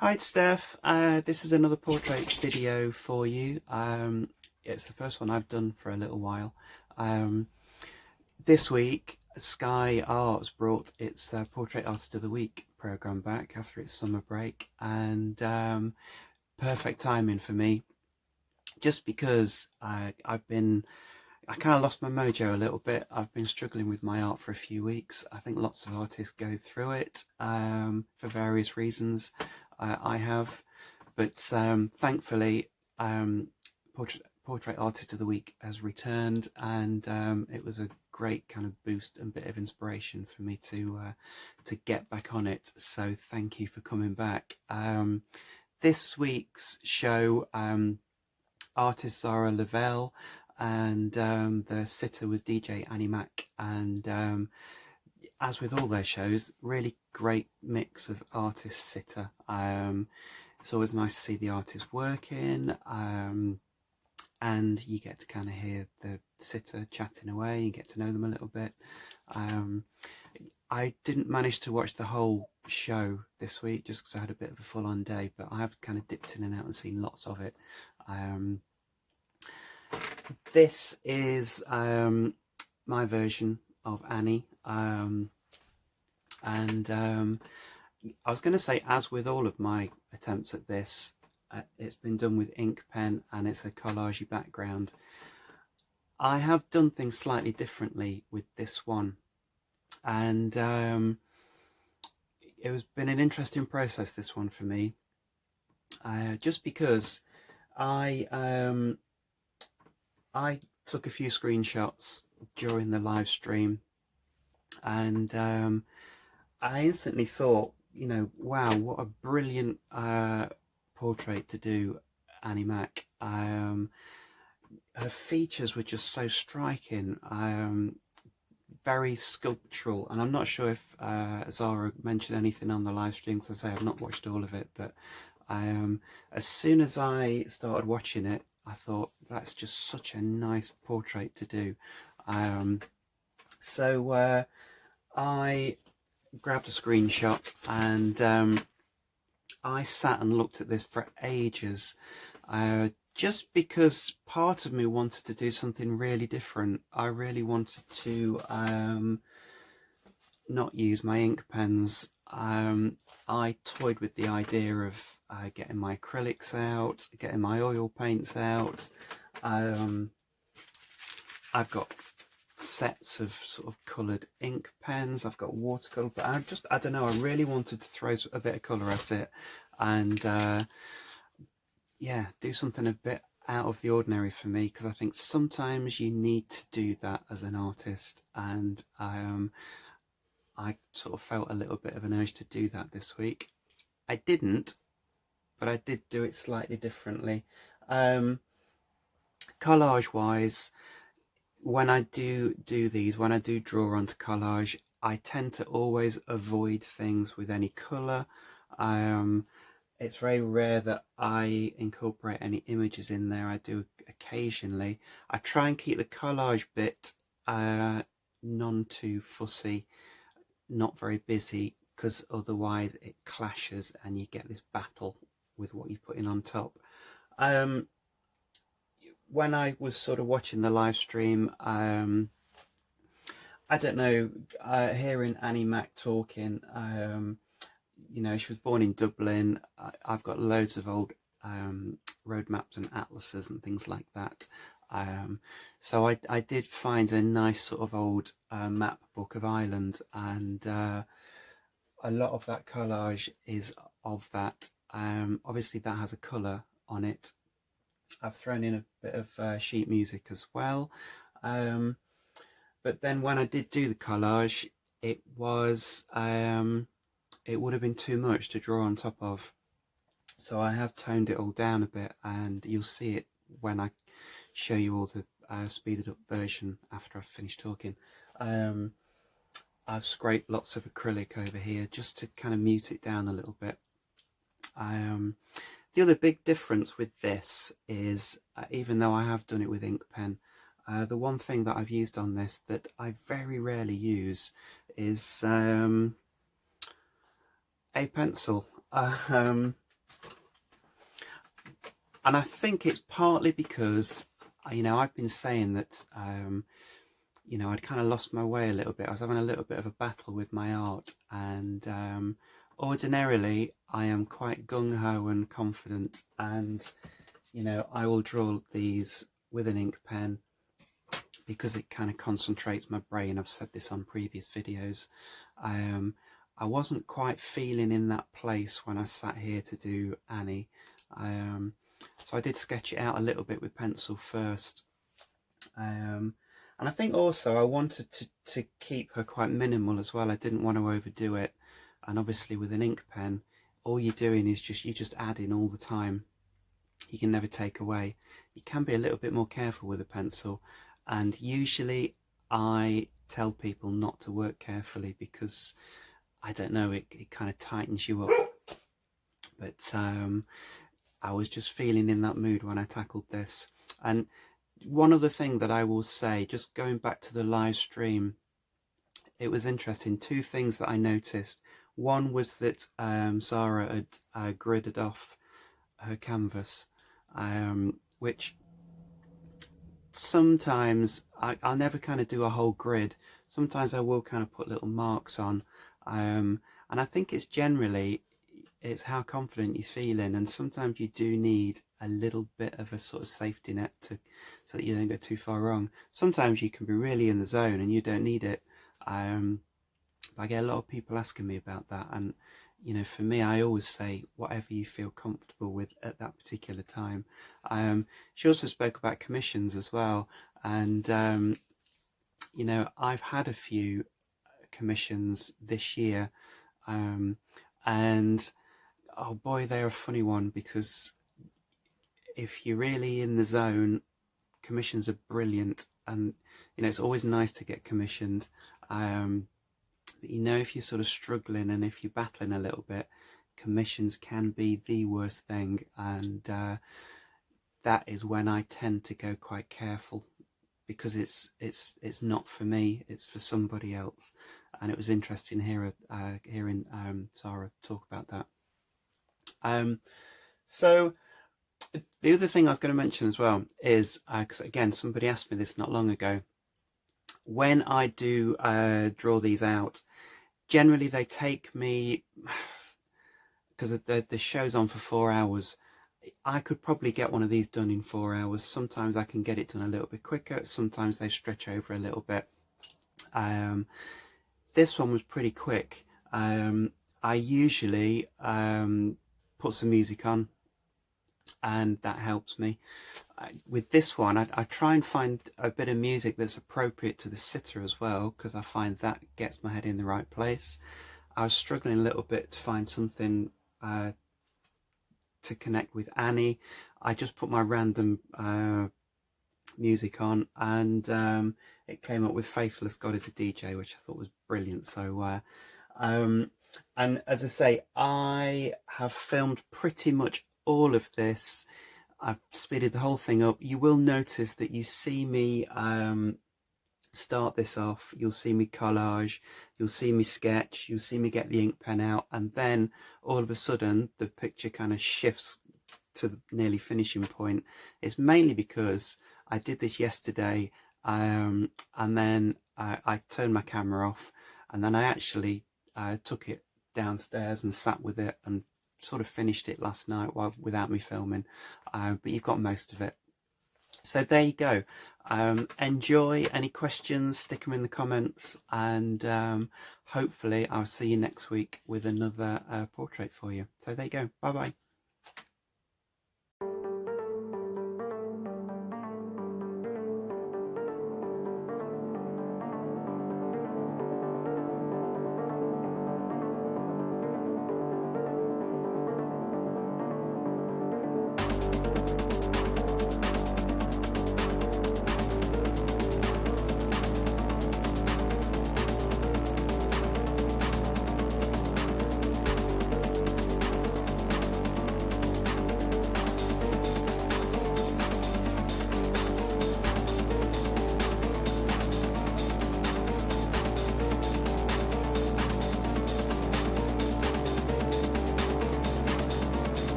Hi Steph, this is another portrait video for you. It's the first one I've done for a little while. Um, this week Sky Arts brought its Portrait Artist of the Week programme back after its summer break, and perfect timing for me, just because I kind of lost my mojo a little bit. I've been struggling with my art for a few weeks. I think lots of artists go through it for various reasons. I have, but thankfully, Portrait Artist of the Week has returned, and it was a great kind of boost and bit of inspiration for me to get back on it. So thank you for coming back. This week's show, artist Zara Lavelle, and the sitter was DJ Annie Mac, and as with all their shows, really great mix of artist sitter. It's always nice to see the artist working, and you get to kind of hear the sitter chatting away, you get to know them a little bit. I didn't manage to watch the whole show this week just because I had a bit of a full-on day, but I have kind of dipped in and out and seen lots of it. This is my version of Annie, and I was going to say, as with all of my attempts at this, it's been done with ink pen and it's a collagey background. I have done things slightly differently with this one, and it has been an interesting process, this one, for me, just because I took a few screenshots during the live stream, and I instantly thought, wow, what a brilliant portrait to do, Annie Mac. Her features were just so striking, very sculptural, and I'm not sure if Zara mentioned anything on the live stream, because I say I've not watched all of it, but as soon as I started watching it, I thought, that's just such a nice portrait to do. So I grabbed a screenshot, and I sat and looked at this for ages, just because part of me wanted to do something really different. I really wanted to not use my ink pens. I toyed with the idea of getting my acrylics out, getting my oil paints out. I've got sets of sort of coloured ink pens, I've got watercolour, but I don't know, I really wanted to throw a bit of colour at it, and yeah, do something a bit out of the ordinary for me, because I think sometimes you need to do that as an artist, and I sort of felt a little bit of an urge to do that this week. I didn't, but I did do it slightly differently. Collage wise, when I do these, when I do draw onto collage, I tend to always avoid things with any colour. It's very rare that I incorporate any images in there. I do occasionally. I try and keep the collage bit none too fussy, not very busy, because otherwise it clashes and you get this battle with what you're putting on top. When I was sort of watching the live stream, I don't know, hearing Annie Mac talking, she was born in Dublin. I've got loads of old road maps and atlases and things like that. So I did find a nice sort of old map book of Ireland, and a lot of that collage is of that. Obviously that has a colour on it. I've thrown in a bit of sheet music as well. But then when I did do the collage, it was it would have been too much to draw on top of. So I have toned it all down a bit, and you'll see it when I show you all the speeded up version after I've finished talking. I've scraped lots of acrylic over here just to kind of mute it down a little bit. The other big difference with this is, even though I have done it with ink pen, the one thing that I've used on this that I very rarely use is a pencil. And I think it's partly because, you know, I've been saying that, you know, I'd kind of lost my way a little bit. I was having a little bit of a battle with my art, and ordinarily I am quite gung-ho and confident, and, you know, I will draw these with an ink pen because it kind of concentrates my brain. I've said this on previous videos. I wasn't quite feeling in that place when I sat here to do Annie. So I did sketch it out a little bit with pencil first. And I think also I wanted to keep her quite minimal as well. I didn't want to overdo it. And obviously with an ink pen, all you're doing is you just add in all the time. You can never take away. You can be a little bit more careful with a pencil. And usually I tell people not to work carefully because, I don't know, it kind of tightens you up. But I was just feeling in that mood when I tackled this. And one other thing that I will say, just going back to the live stream, it was interesting. Two things that I noticed. One was that Zara had gridded off her canvas, which sometimes I'll never kind of do a whole grid. Sometimes I will kind of put little marks on, and I think it's generally how confident you're feeling, and sometimes you do need a little bit of a sort of safety net so that you don't go too far wrong. Sometimes you can be really in the zone and you don't need it. I get a lot of people asking me about that, and you know, for me, I always say whatever you feel comfortable with at that particular time. She also spoke about commissions as well, and you know, I've had a few commissions this year, and oh boy, they're a funny one, because if you're really in the zone, commissions are brilliant, and you know, it's always nice to get commissioned. But you know, if you're sort of struggling and if you're battling a little bit, commissions can be the worst thing, and that is when I tend to go quite careful, because it's not for me, it's for somebody else. And it was interesting hearing Sarah talk about that. So the other thing I was going to mention as well is, because again, somebody asked me this not long ago, when I do draw these out, generally they take me, because the show's on for 4 hours, I could probably get one of these done in 4 hours. Sometimes I can get it done a little bit quicker, sometimes they stretch over a little bit. This one was pretty quick. I usually put some music on, and that helps me. With this one, I try and find a bit of music that's appropriate to the sitter as well, because I find that gets my head in the right place. I was struggling a little bit to find something to connect with Annie. I just put my random music on, and it came up with Faithless God is a DJ, which I thought was brilliant. So and as I say, I have filmed pretty much all of this. I've speeded the whole thing up. You will notice that you see me start this off, you'll see me collage, you'll see me sketch, you'll see me get the ink pen out, and then all of a sudden the picture kind of shifts to the nearly finishing point. It's mainly because I did this yesterday, and then I turned my camera off, and then I actually took it downstairs and sat with it and sort of finished it last night without me filming, but you've got most of it. So there you go. Enjoy. Any questions, stick them in the comments, and hopefully I'll see you next week with another portrait for you. So there you go. Bye bye.